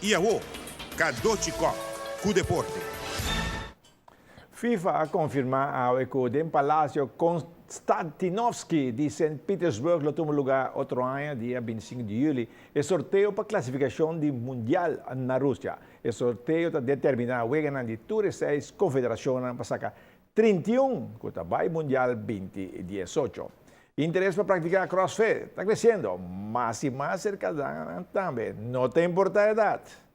Iaô, Kadochicó, cu deporte. FIFA confirma que o Palácio Konstantinovski de St. Petersburg lo toma lugar outro ano, dia 25 de julho, e sorteio para classificação de Mundial na Rússia. E sorteio está determinar o ganhador de todas as 6 confederações para sacar 31, que vai Mundial 2018. Interesse para praticar CrossFit está crescendo, mas e mais cerca também, não tem importa a idade.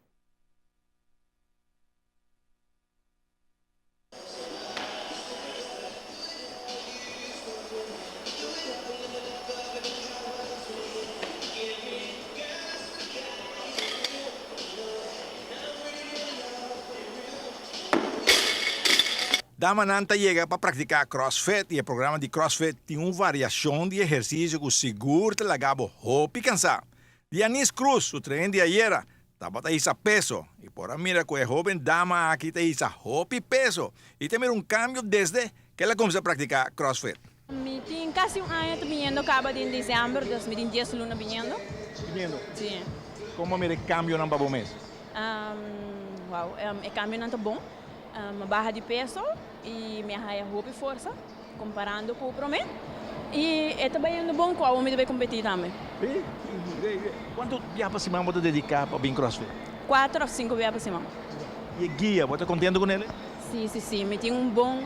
Damananta chega para praticar CrossFit e o programa de CrossFit tem uma variação de exercício que seguro te lagabo hopi cansar. Dianis Cruz, o treino de ayer, estava a peso e por a mira que a jovem dama aqui está hopi peso e tem cambio desde que ela começou a praticar CrossFit. Me tem quase ano vindo, acaba de dezembro, 2010 luna vindo. Vindo? Sim. Como mire cambio no babo mês? É cambio não tá bom. Uma barra de peso e minha raia roupa e força, comparando com o promê. E é também indo bom com a homem deve competir também. Quanto dia para semana você dedicar para bem CrossFit? 4 a 5 dias para semana. E guia, você está contente com ele? Sim. Me tem bom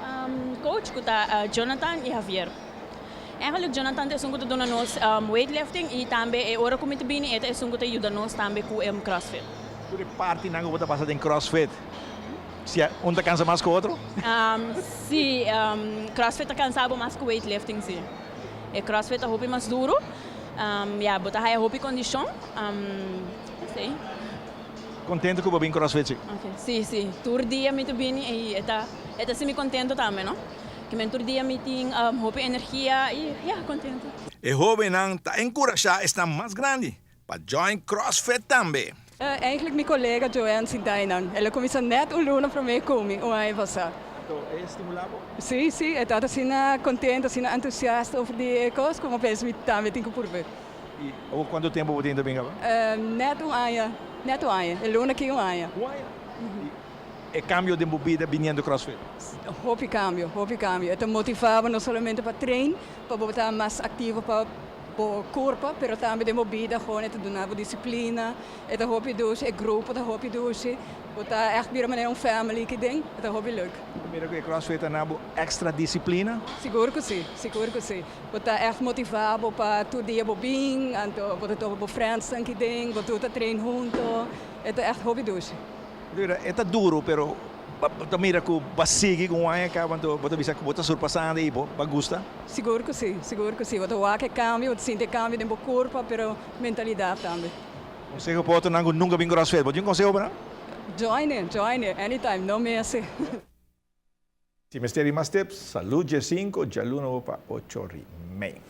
coach que tá Jonathan e Javier. Eigenlijk Jonathan é um que dona nós weightlifting e também é hora como te bem é um que ajuda nós também com CrossFit. Por parte não você passa em CrossFit. Se um está cansa mais que o outro? Sim, CrossFit está cansado mais que weightlifting, sim. E CrossFit é roupa mais duro. Botar a roupa em condição. Não sei. Contente com o bem CrossFit? Sim. Todo dia me bem e está me contente também, não? Que todo dia me tem roupa energia e contente. E jovem não está encorajado a estar mais grande para join CrossFit também. Eigenlijk mijn collega Joanne Sintainan. Ela começou net um luna para mim comigo, um ano passado. Então, é estimulável? Sim, eu assim contente, assim entusiasta over die coisas, como penso que também tenho por ver. E quanto tempo você ainda bem agora? Net um ano, é luna que um ano. E cambio de bebida vindo CrossFit? Hopi cambio. Eu motivava não somente para treinar, para botar mais ativo para o corpo, mas também de movida, gewoon te doen naar discipline, het hobby dus, het grupo de hobby dus, wat echt weer een family que ding, het hobby leuk. Primeiro que CrossFit é extra disciplina. Seguro que sim. Wat echt motivado para todo dia bobin, en wat het op friends que ding, wat doet train junto, het echt hobby dus. É duro, pero mira que vai seguir com o ano acaba você bisa que você surpassando e vai gostar. Seguro que sim. Wat o que cambia, wat sente cambio no corpo, pero mentalidade também. Conselho para outro nunca vim CrossFit, pode um conselho para? Join it, anytime, não me assim. Se me mais tips, saúde 5, jaluno para 8 e meio.